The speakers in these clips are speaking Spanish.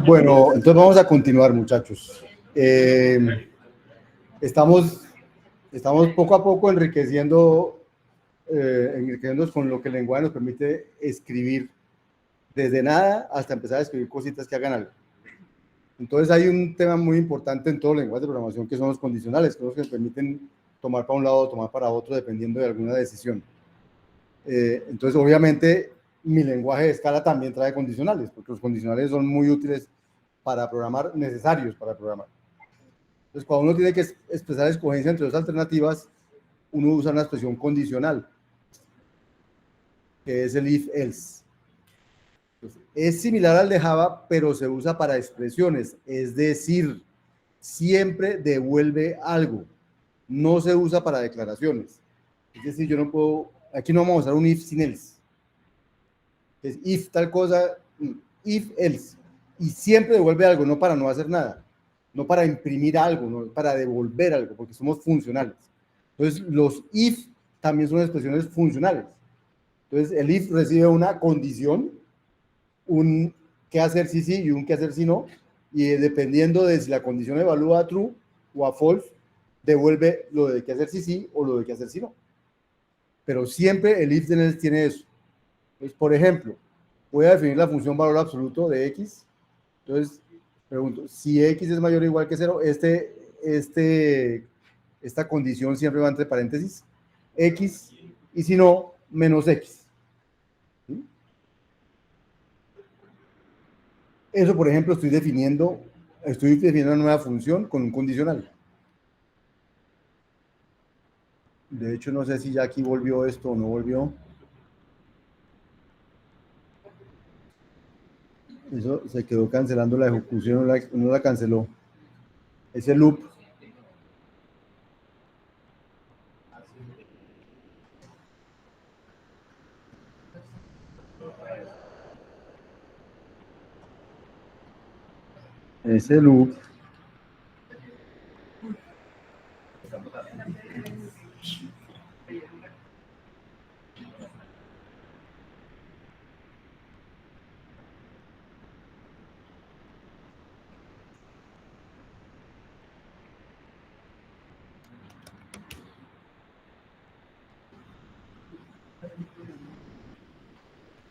Bueno, entonces vamos a continuar, muchachos. Estamos poco a poco enriqueciéndonos con lo que el lenguaje nos permite escribir desde nada hasta empezar a escribir cositas que hagan algo. Entonces hay un tema muy importante en todo el lenguaje de programación que son los condicionales, que son los que nos permiten tomar para un lado o tomar para otro dependiendo de alguna decisión. Entonces, obviamente, mi lenguaje de Scala también trae condicionales, porque los condicionales son muy útiles para programar, necesarios para programar. Entonces, cuando uno tiene que expresar escogencia entre dos alternativas, uno usa una expresión condicional, que es el if-else. Es similar al de Java, pero se usa para expresiones, es decir, siempre devuelve algo, no se usa para declaraciones. Es decir, yo no puedo, aquí no vamos a usar un if sin else. Es if tal cosa, if else. Y siempre devuelve algo, no para no hacer nada, no para imprimir algo, no para devolver algo, porque somos funcionales. Entonces, los if también son expresiones funcionales. Entonces, el if recibe una condición, un qué hacer si sí y un qué hacer si no, y dependiendo de si la condición evalúa a true o a false, devuelve lo de qué hacer si sí o lo de qué hacer si no. Pero siempre el if tiene eso. Entonces, por ejemplo, voy a definir la función valor absoluto de x. Entonces, pregunto, si x es mayor o igual que 0, esta condición siempre va entre paréntesis, x, y si no, menos x. ¿Sí? Eso, por ejemplo, estoy definiendo una nueva función con un condicional. De hecho, no sé si ya aquí volvió esto o no volvió. Eso se quedó cancelando la ejecución, no la canceló. Ese loop. Ese loop.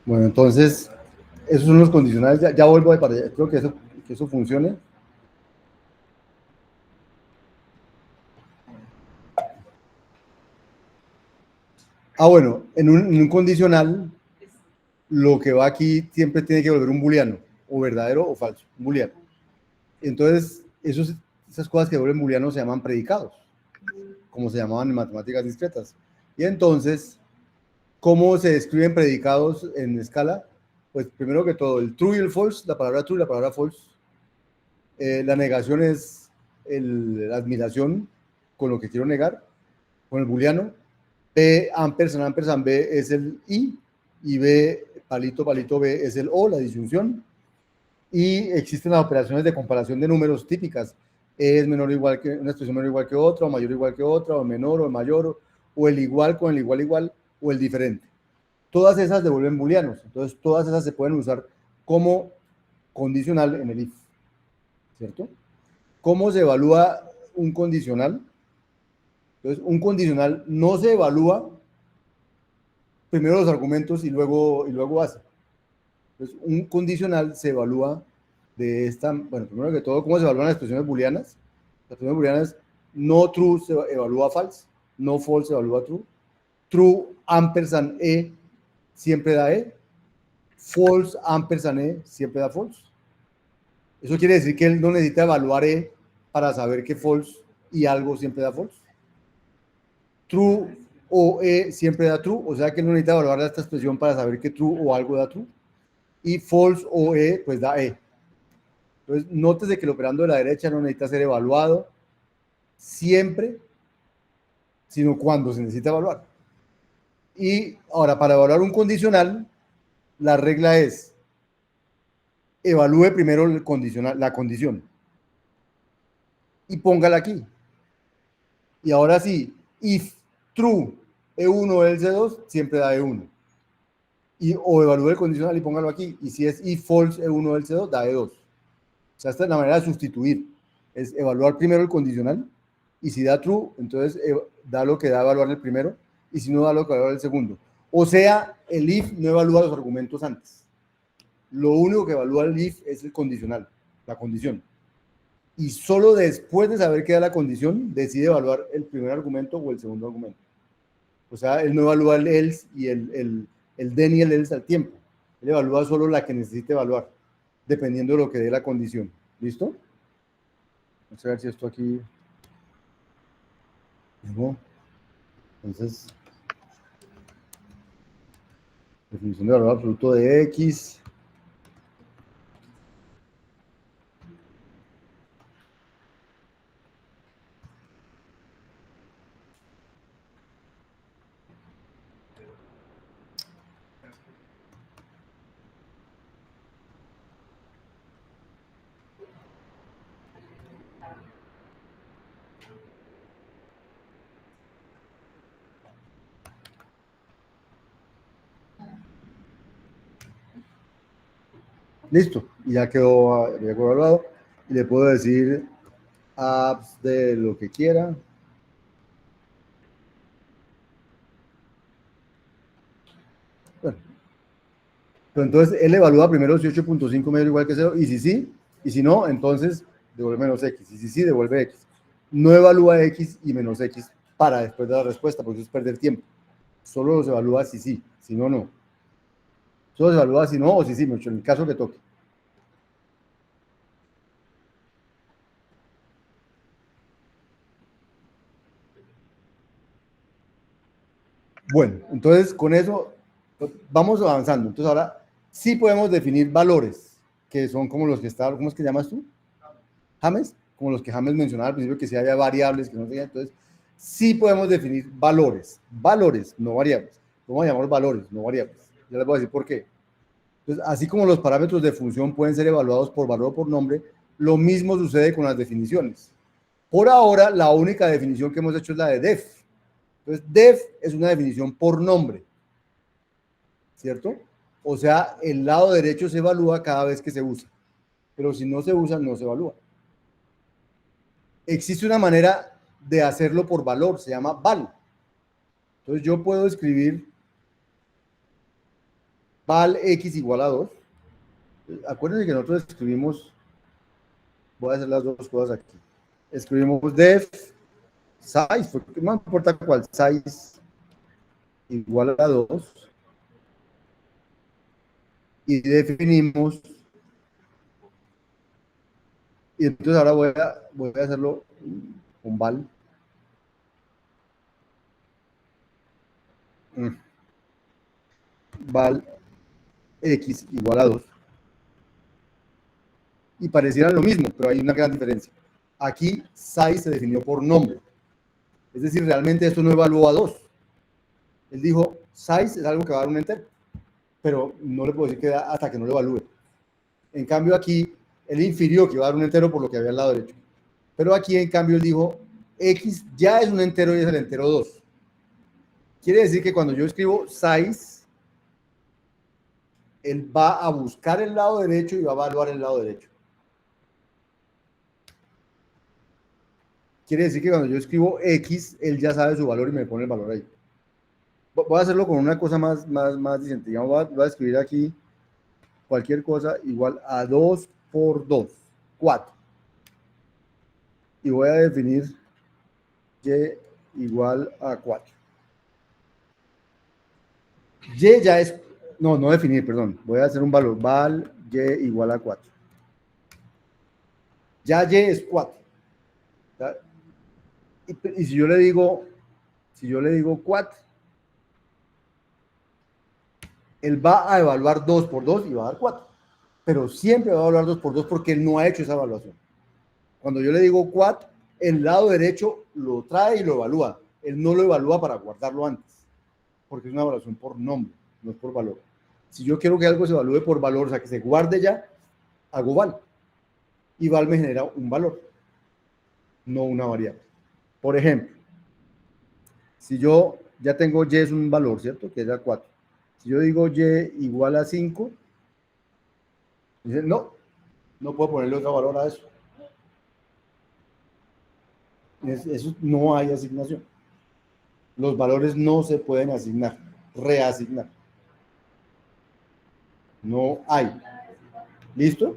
Bueno, entonces, esos son los condicionales. Ya vuelvo para allá. Creo que eso funcione. Bueno, en un condicional, lo que va aquí siempre tiene que volver un booleano, o verdadero o falso, un booleano. Entonces, esas cosas que vuelven booleanos se llaman predicados, como se llamaban en matemáticas discretas. Y entonces, ¿cómo se describen predicados en Scala? Pues primero que todo, el true y el false, la palabra true y la palabra false. La negación es la admiración con lo que quiero negar, con el booleano. B, ampersand B es el y B, palito, palito B es el O, la disyunción. Y existen las operaciones de comparación de números típicas. Es menor o igual que, una expresión menor o igual que otra, o mayor o igual que otra, o menor o mayor, o el igual con el igual, o el diferente. Todas esas devuelven booleanos. Entonces, todas esas se pueden usar como condicional en el if. ¿Cierto? ¿Cómo se evalúa un condicional? Entonces, un condicional no se evalúa primero los argumentos y luego hace. Entonces, un condicional se evalúa de esta, bueno, primero que todo, ¿cómo se evalúan las expresiones booleanas? Las expresiones booleanas, no true se evalúa false, no false se evalúa true, true ampersand E siempre da E, false ampersand E siempre da false. Eso quiere decir que él no necesita evaluar E para saber que false y algo siempre da false. True o E siempre da true, o sea que él no necesita evaluar esta expresión para saber que true o algo da true. Y false o E, pues da E. Entonces, nótese que el operando de la derecha no necesita ser evaluado siempre, sino cuando se necesita evaluar. Y ahora, para evaluar un condicional, la regla es evalúe primero el condicional, la condición y póngala aquí. Y ahora sí, if true E1 o else2 siempre da E1. o evalúe el condicional y póngalo aquí. Y si es if false E1 del C2, da E2. O sea, esta es la manera de sustituir. Es evaluar primero el condicional y si da true, entonces da lo que da evaluar el primero y si no da lo que evaluar el segundo. O sea, el if no evalúa los argumentos antes. Lo único que evalúa el if es el condicional, la condición. Y solo después de saber qué da la condición, decide evaluar el primer argumento o el segundo argumento. O sea, él no evalúa el else y el then y el else al tiempo. Él evalúa solo la que necesite evaluar, dependiendo de lo que dé la condición. ¿Listo? Vamos a ver si esto aquí... ¿No? Entonces, definición de valor absoluto de X. Listo, y ya quedó evaluado. Y le puedo decir apps de lo que quiera. Bueno, pero entonces él evalúa primero si 8.5 mayor o igual que 0, y si sí, y si no, entonces devuelve menos X, y si sí, devuelve X. No evalúa X y menos X para después de la respuesta, porque eso es perder tiempo. Solo los evalúa si sí, si no, no. Solo se evalúa si no o si sí, en el caso que toque. Bueno, entonces con eso vamos avanzando. Entonces ahora sí podemos definir valores, que son como los que está, ¿cómo es que llamas tú? James, como los que James mencionaba al principio, que si haya variables, que no sé qué. Entonces sí podemos definir valores, no variables. Vamos a llamar valores, no variables. Ya les voy a decir por qué. Entonces, así como los parámetros de función pueden ser evaluados por valor o por nombre, lo mismo sucede con las definiciones. Por ahora, la única definición que hemos hecho es la de def. Entonces, def es una definición por nombre, ¿cierto? O sea, el lado derecho se evalúa cada vez que se usa, pero si no se usa, no se evalúa. Existe una manera de hacerlo por valor, se llama val. Entonces, yo puedo escribir val x igual a 2. Acuérdense que nosotros escribimos, voy a hacer las dos cosas aquí. Escribimos def size, no importa cuál, size igual a 2, y definimos, y entonces ahora voy a hacerlo con val. Val x igual a 2. Y parecieran lo mismo, pero hay una gran diferencia. Aquí size se definió por nombre. Es decir, realmente esto no evaluó a 2. Él dijo, size es algo que va a dar un entero, pero no le puedo decir que da hasta que no lo evalúe. En cambio aquí, él infirió que iba a dar un entero por lo que había al lado derecho. Pero aquí, en cambio, él dijo, x ya es un entero y es el entero 2. Quiere decir que cuando yo escribo size, él va a buscar el lado derecho y va a evaluar el lado derecho. Quiere decir que cuando yo escribo x, él ya sabe su valor y me pone el valor ahí. Voy a hacerlo con una cosa más decente. Digamos, voy a escribir aquí cualquier cosa igual a 2 por 2, 4. Y voy a definir y igual a 4. Y ya es, no definir, perdón. Voy a hacer un valor, val y igual a 4. Ya y es 4. Y si yo le digo 4, él va a evaluar 2 por 2 y va a dar 4. Pero siempre va a evaluar 2 por 2 porque él no ha hecho esa evaluación. Cuando yo le digo 4, el lado derecho lo trae y lo evalúa. Él no lo evalúa para guardarlo antes, porque es una evaluación por nombre, no es por valor. Si yo quiero que algo se evalúe por valor, o sea, que se guarde ya, hago val. Y val me genera un valor, no una variable. Por ejemplo, si yo ya tengo y es un valor, ¿cierto? Que es el 4. Si yo digo y igual a 5, dicen, no puedo ponerle otro valor a eso. Eso no hay asignación. Los valores no se pueden asignar, reasignar. No hay. ¿Listo?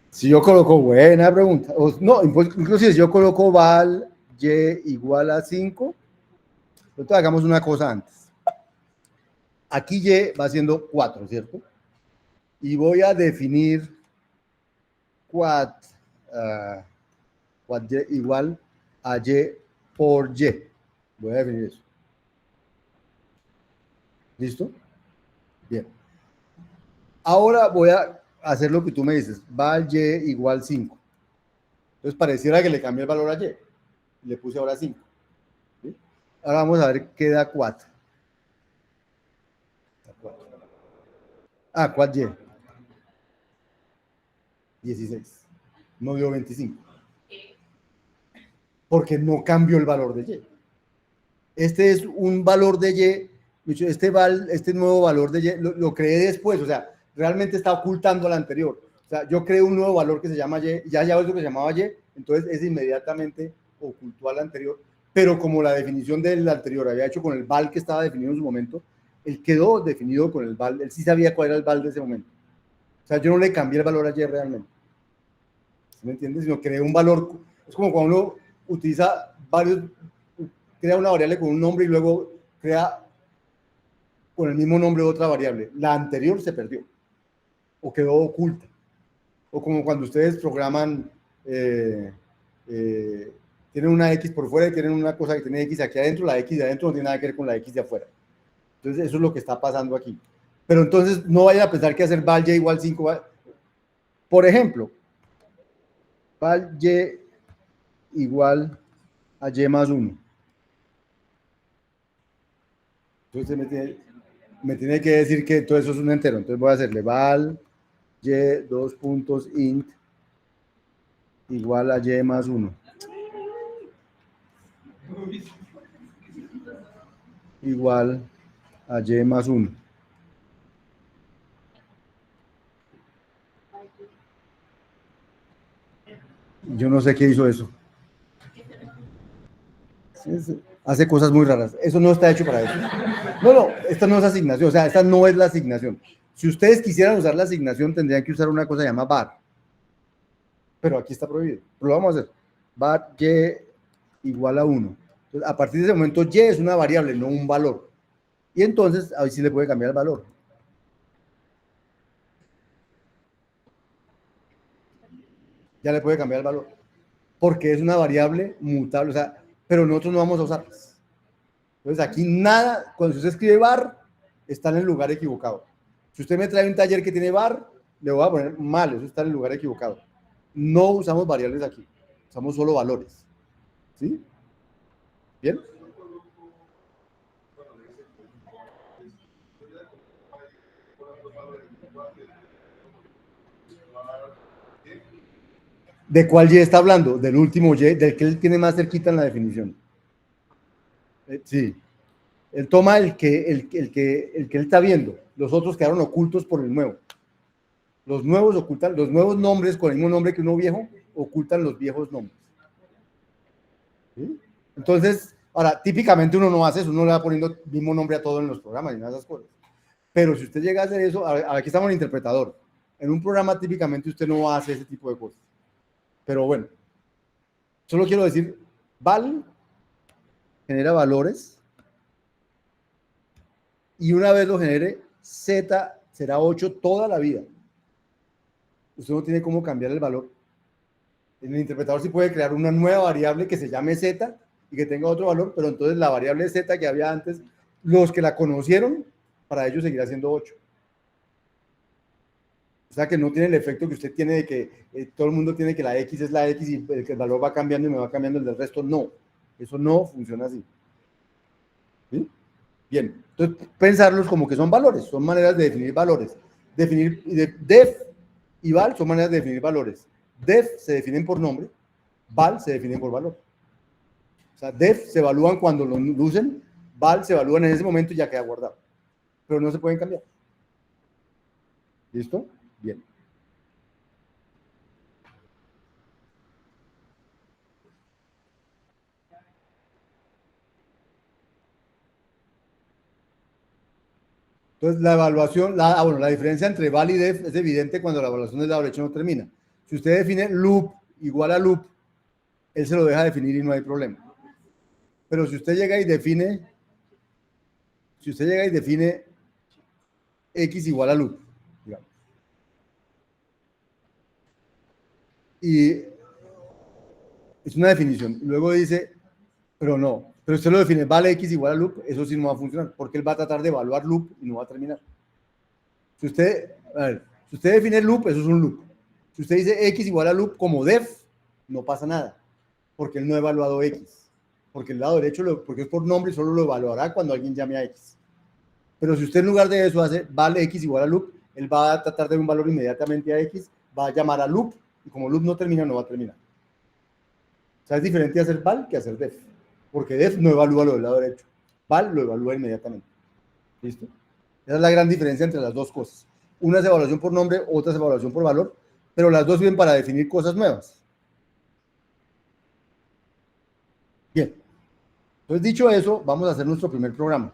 Si yo coloco, buena pregunta. No, inclusive si yo coloco val y igual a 5, entonces hagamos una cosa antes. Aquí y va siendo 4, ¿cierto? Y voy a definir quad y igual a y por y. Voy a definir eso. ¿Listo? Bien. Ahora voy a hacer lo que tú me dices. Val y igual 5. Entonces pareciera que le cambié el valor a y. Le puse ahora 5. ¿Sí? Ahora vamos a ver qué da 4. Quad y. 16. No dio 25. Porque no cambió el valor de y. Este es un valor de y. Este nuevo valor de y lo creé después. O sea, realmente está ocultando al anterior. O sea, yo creé un nuevo valor que se llama y. Ya es lo que se llamaba y. Entonces, ese inmediatamente ocultó al anterior. Pero como la definición del anterior había hecho con el val que estaba definido en su momento, él quedó definido con el val. Él sí sabía cuál era el val de ese momento. O sea, yo no le cambié el valor a y realmente. ¿Sí me entiendes? Sino creé un valor. Es como cuando uno utiliza varios, crea una variable con un nombre y luego crea con el mismo nombre otra variable. La anterior se perdió o quedó oculta. O como cuando ustedes programan, tienen una X por fuera y tienen una cosa que tiene X aquí adentro, la X de adentro no tiene nada que ver con la X de afuera. Entonces eso es lo que está pasando aquí. Pero entonces no vayan a pensar que hacer val y igual 5. Por ejemplo, val y igual a y más 1. Entonces me tiene que decir que todo eso es un entero. Entonces voy a hacerle val y 2 puntos int igual a y más 1. Igual a y más 1. Yo no sé qué hizo eso. Hace cosas muy raras. Eso no está hecho para eso. No, esta no es asignación. O sea, esta no es la asignación. Si ustedes quisieran usar la asignación, tendrían que usar una cosa llamada var. Pero aquí está prohibido. Pero lo vamos a hacer. Var y igual a 1. Entonces, a partir de ese momento, y es una variable, no un valor. Y entonces, ahí sí le puede cambiar el valor. Ya le puede cambiar el valor. Porque es una variable mutable. O sea, pero nosotros no vamos a usarlas. Entonces, aquí nada, cuando usted escribe var, está en el lugar equivocado. Si usted me trae un taller que tiene var, le voy a poner mal, eso está en el lugar equivocado. No usamos variables aquí, usamos solo valores. ¿Sí? ¿Bien? ¿De cuál y está hablando? Del último y, del que él tiene más cerquita en la definición. Sí. Él toma el que él está viendo. Los otros quedaron ocultos por el nuevo. Los nuevos ocultan, los nuevos nombres con el mismo nombre que uno viejo, ocultan los viejos nombres. ¿Sí? Entonces, ahora, típicamente uno no hace eso, uno le va poniendo el mismo nombre a todo en los programas y nada de esas cosas. Pero si usted llega a hacer eso, aquí estamos en el interpretador. En un programa típicamente usted no hace ese tipo de cosas. Pero bueno, solo quiero decir, val genera valores y una vez lo genere, z será 8 toda la vida. Usted no tiene cómo cambiar el valor. En el interpretador sí puede crear una nueva variable que se llame z y que tenga otro valor, pero entonces la variable z que había antes, los que la conocieron, para ellos seguirá siendo 8. O sea que no tiene el efecto que usted tiene de que todo el mundo tiene que la X es la X y el valor va cambiando y me va cambiando el del resto. No, eso no funciona así. ¿Sí? Bien, entonces pensarlos como que son valores, son maneras de definir valores. Def y val son maneras de definir valores. Def se definen por nombre, val se definen por valor. O sea, def se evalúan cuando lo usen, val se evalúan en ese momento y ya queda guardado. Pero no se pueden cambiar. ¿Listo? Bien. Entonces, la evaluación, bueno, la diferencia entre val y def es evidente cuando la evaluación de lado derecho no termina. Si usted define loop igual a loop, él se lo deja definir y no hay problema. Pero si usted llega y define, x igual a loop, digamos, y es una definición, luego dice, pero no, pero usted lo define, vale x igual a loop, eso sí no va a funcionar, porque él va a tratar de evaluar loop y no va a terminar. Si usted, a ver, si usted define loop, eso es un loop. Si usted dice x igual a loop como def, no pasa nada, porque él no ha evaluado x. Porque el lado derecho, porque es por nombre, solo lo evaluará cuando alguien llame a x. Pero si usted en lugar de eso hace vale x igual a loop, él va a tratar de dar un valor inmediatamente a x, va a llamar a loop, y como loop no termina, no va a terminar. O sea, es diferente hacer val que hacer def, porque def no evalúa lo del lado derecho, val lo evalúa inmediatamente. ¿Listo? Esa es la gran diferencia entre las dos cosas. Una es evaluación por nombre, otra es evaluación por valor, pero las dos sirven para definir cosas nuevas. Bien. Entonces, dicho eso, vamos a hacer nuestro primer programa.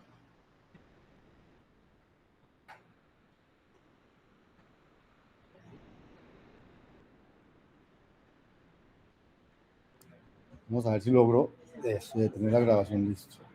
Vamos a ver si logro tener la grabación listo.